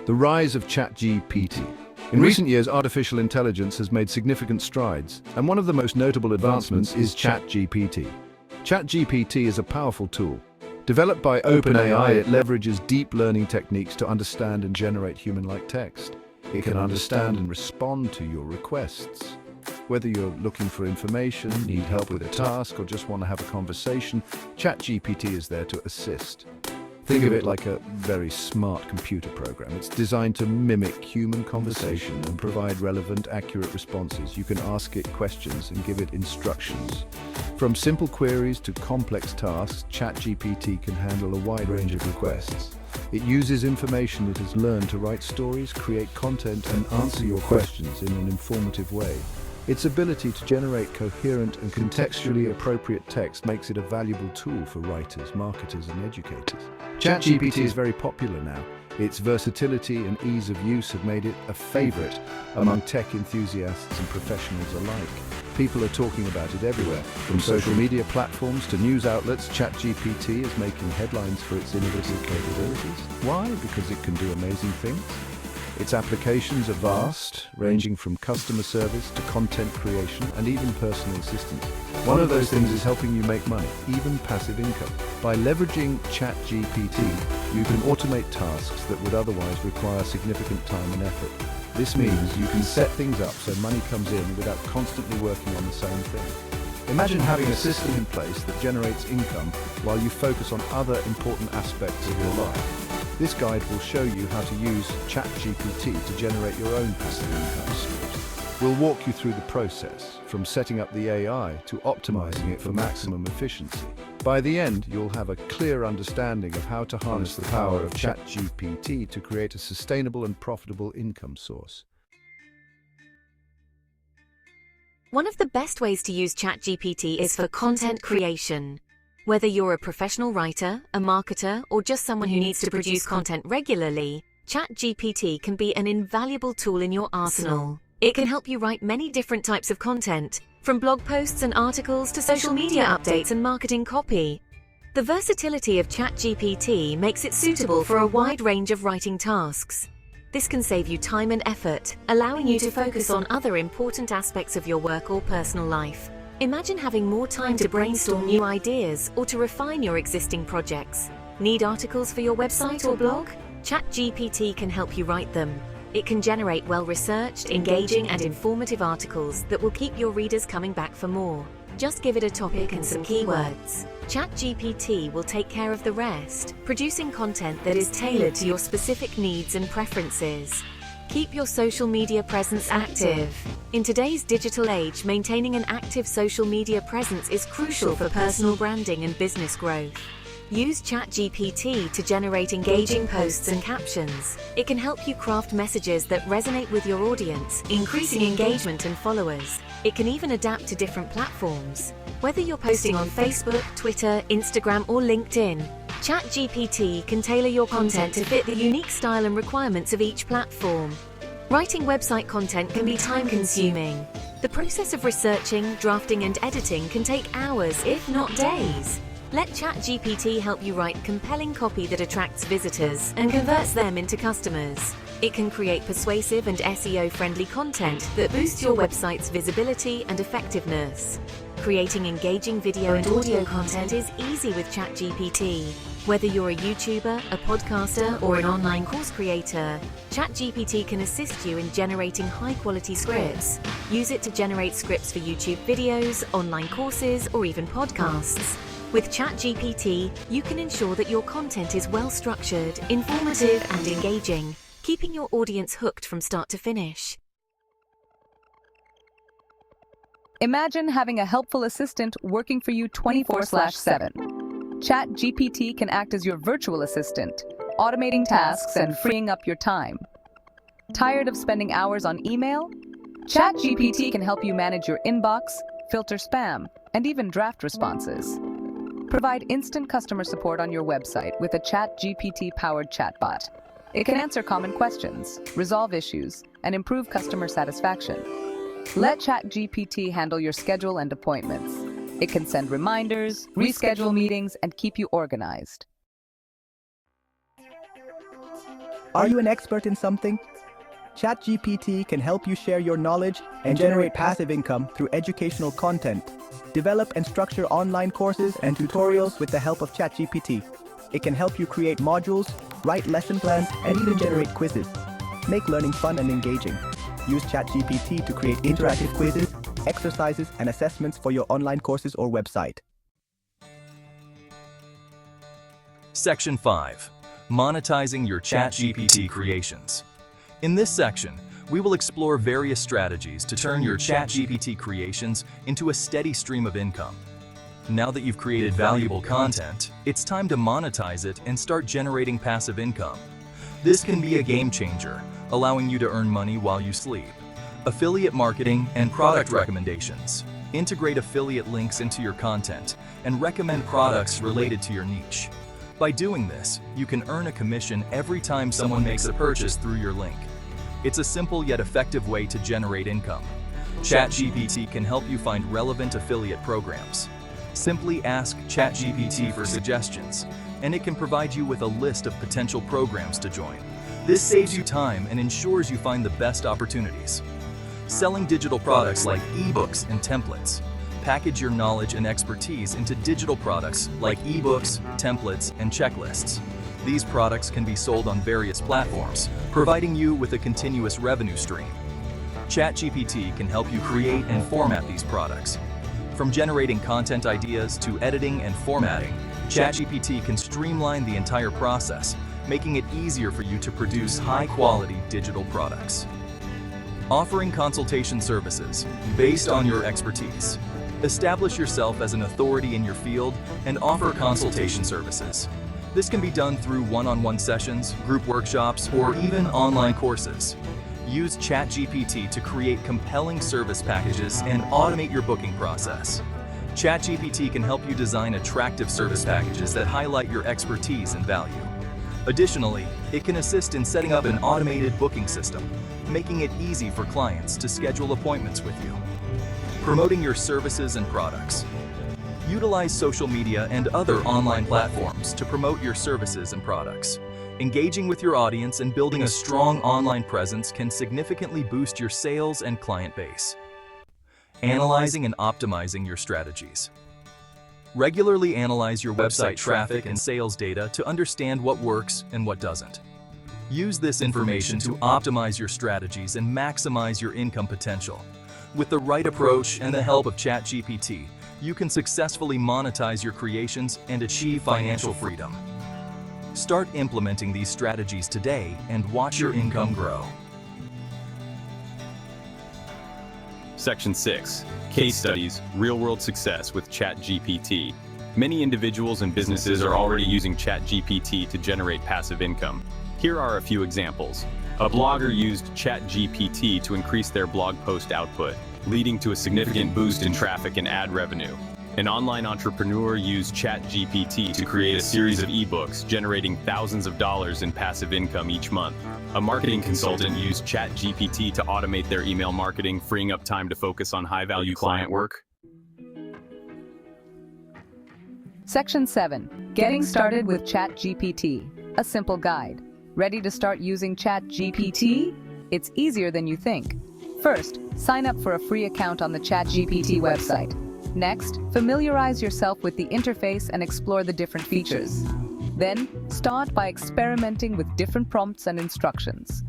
The rise of ChatGPT. In recent years, artificial intelligence has made significant strides, and one of the most notable advancements is ChatGPT. ChatGPT is a powerful tool. Developed by OpenAI, it leverages deep learning techniques to understand and generate human-like text. It can understand and respond to your requests. Whether you're looking for information, need help with a task, or just want to have a conversation, ChatGPT is there to assist. Think of it like a very smart computer program. It's designed to mimic human conversation and provide relevant, accurate responses. You can ask it questions and give it instructions. From simple queries to complex tasks, ChatGPT can handle a wide range of requests. It uses information it has learned to write stories, create content, and answer your questions in an informative way. Its ability to generate coherent and contextually appropriate text makes it a valuable tool for writers, marketers, and educators. ChatGPT is very popular now. Its versatility and ease of use have made it a favorite among tech enthusiasts and professionals alike. People are talking about it everywhere. From social media platforms to news outlets, ChatGPT is making headlines for its innovative capabilities. Why? Because it can do amazing things. Its applications are vast, ranging from customer service to content creation and even personal assistance. One of those things is helping you make money, even passive income. By leveraging ChatGPT, you can automate tasks that would otherwise require significant time and effort. This means you can set things up so money comes in without constantly working on the same thing. Imagine having a system in place that generates income while you focus on other important aspects of your life. This guide will show you how to use ChatGPT to generate your own passive income streams. We'll walk you through the process, from setting up the AI to optimizing it for maximum efficiency. By the end, you'll have a clear understanding of how to harness the power of ChatGPT to create a sustainable and profitable income source. One of the best ways to use ChatGPT is for content creation. Whether you're a professional writer, a marketer, or just someone who needs to produce content regularly, ChatGPT can be an invaluable tool in your arsenal. It can help you write many different types of content, from blog posts and articles to social media updates and marketing copy. The versatility of ChatGPT makes it suitable for a wide range of writing tasks. This can save you time and effort, allowing you to focus on other important aspects of your work or personal life. Imagine having more time to brainstorm new ideas or to refine your existing projects. Need articles for your website or blog? ChatGPT can help you write them. It can generate well-researched, engaging, and informative articles that will keep your readers coming back for more. Just give it a topic and some keywords. ChatGPT will take care of the rest, producing content that is tailored to your specific needs and preferences. Keep your social media presence active. In today's digital age, maintaining an active social media presence is crucial for personal branding and business growth. Use ChatGPT to generate engaging posts and captions. It can help you craft messages that resonate with your audience, increasing engagement and followers. It can even adapt to different platforms. Whether you're posting on Facebook, Twitter, Instagram, or LinkedIn, ChatGPT can tailor your content to fit the unique style and requirements of each platform. Writing website content can be time-consuming. The process of researching, drafting, and editing can take hours, if not days. Let ChatGPT help you write compelling copy that attracts visitors and converts them into customers. It can create persuasive and SEO-friendly content that boosts your website's visibility and effectiveness. Creating engaging video and audio content is easy with ChatGPT. Whether you're a YouTuber, a podcaster, or an online course creator, ChatGPT can assist you in generating high-quality scripts. Use it to generate scripts for YouTube videos, online courses, or even podcasts. With ChatGPT, you can ensure that your content is well-structured, informative, and engaging, keeping your audience hooked from start to finish. Imagine having a helpful assistant working for you 24/7. ChatGPT can act as your virtual assistant, automating tasks and freeing up your time. Tired of spending hours on email? ChatGPT can help you manage your inbox, filter spam, and even draft responses. Provide instant customer support on your website with a ChatGPT-powered chatbot. It can answer common questions, resolve issues, and improve customer satisfaction. Let ChatGPT handle your schedule and appointments. It can send reminders, reschedule meetings, and keep you organized. Are you an expert in something? ChatGPT can help you share your knowledge and generate passive income through educational content. Develop and structure online courses and tutorials with the help of ChatGPT. It can help you create modules, write lesson plans, and even generate quizzes. Make learning fun and engaging. Use ChatGPT to create interactive quizzes, exercises, and assessments for your online courses or website. Section 5. Monetizing your ChatGPT creations. In this section, we will explore various strategies to turn your ChatGPT creations into a steady stream of income. Now that you've created valuable content, it's time to monetize it and start generating passive income. This can be a game changer, allowing you to earn money while you sleep. Affiliate marketing and product recommendations. Integrate affiliate links into your content and recommend products related to your niche. By doing this, you can earn a commission every time someone makes a purchase through your link. It's a simple yet effective way to generate income. ChatGPT can help you find relevant affiliate programs. Simply ask ChatGPT for suggestions, and it can provide you with a list of potential programs to join. This saves you time and ensures you find the best opportunities. Selling digital products like ebooks and templates. Package your knowledge and expertise into digital products like ebooks, templates, and checklists. These products can be sold on various platforms, providing you with a continuous revenue stream. ChatGPT can help you create and format these products. From generating content ideas to editing and formatting, ChatGPT can streamline the entire process, making it easier for you to produce high-quality digital products. Offering consultation services based on your expertise. Establish yourself as an authority in your field and offer consultation services. This can be done through one-on-one sessions, group workshops, or even online courses. Use ChatGPT to create compelling service packages and automate your booking process. ChatGPT can help you design attractive service packages that highlight your expertise and value. Additionally, it can assist in setting up an automated booking system, making it easy for clients to schedule appointments with you. Promoting your services and products. Utilize social media and other online platforms to promote your services and products. Engaging with your audience and building a strong online presence can significantly boost your sales and client base. Analyzing and optimizing your strategies. Regularly analyze your website traffic and sales data to understand what works and what doesn't. Use this information to optimize your strategies and maximize your income potential. With the right approach and the help of ChatGPT, you can successfully monetize your creations and achieve financial freedom. Start implementing these strategies today and watch your income grow. Section 6. Case Studies, Real-World Success with ChatGPT. Many individuals and businesses are already using ChatGPT to generate passive income. Here are a few examples. A blogger used ChatGPT to increase their blog post output, leading to a significant boost in traffic and ad revenue. An online entrepreneur used ChatGPT to create a series of ebooks, generating thousands of dollars in passive income each month. A marketing consultant used ChatGPT to automate their email marketing, freeing up time to focus on high-value client work. Section 7. Getting started with ChatGPT. A simple guide. Ready to start using ChatGPT? It's easier than you think. First, sign up for a free account on the ChatGPT website. Next, familiarize yourself with the interface and explore the different features. Then, start by experimenting with different prompts and instructions.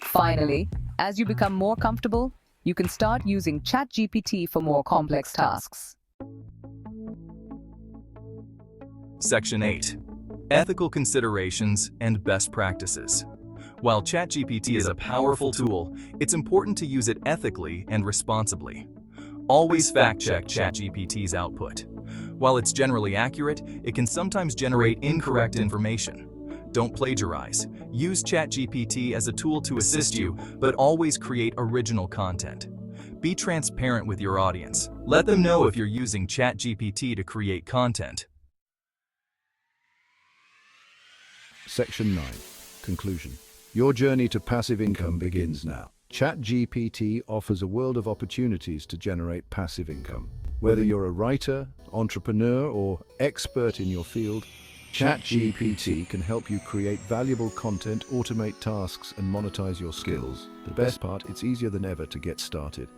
Finally, as you become more comfortable, you can start using ChatGPT for more complex tasks. Section 8. Ethical considerations and best practices. While ChatGPT is a powerful tool, it's important to use it ethically and responsibly. Always fact-check ChatGPT's output. While it's generally accurate, it can sometimes generate incorrect information. Don't plagiarize. Use ChatGPT as a tool to assist you, but always create original content. Be transparent with your audience. Let them know if you're using ChatGPT to create content. Section 9. Conclusion. Your journey to passive income begins now. ChatGPT offers a world of opportunities to generate passive income. Whether you're a writer, entrepreneur, or expert in your field, ChatGPT can help you create valuable content, automate tasks, and monetize your skills. The best part, it's easier than ever to get started.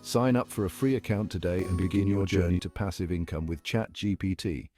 Sign up for a free account today and begin your journey to passive income with ChatGPT.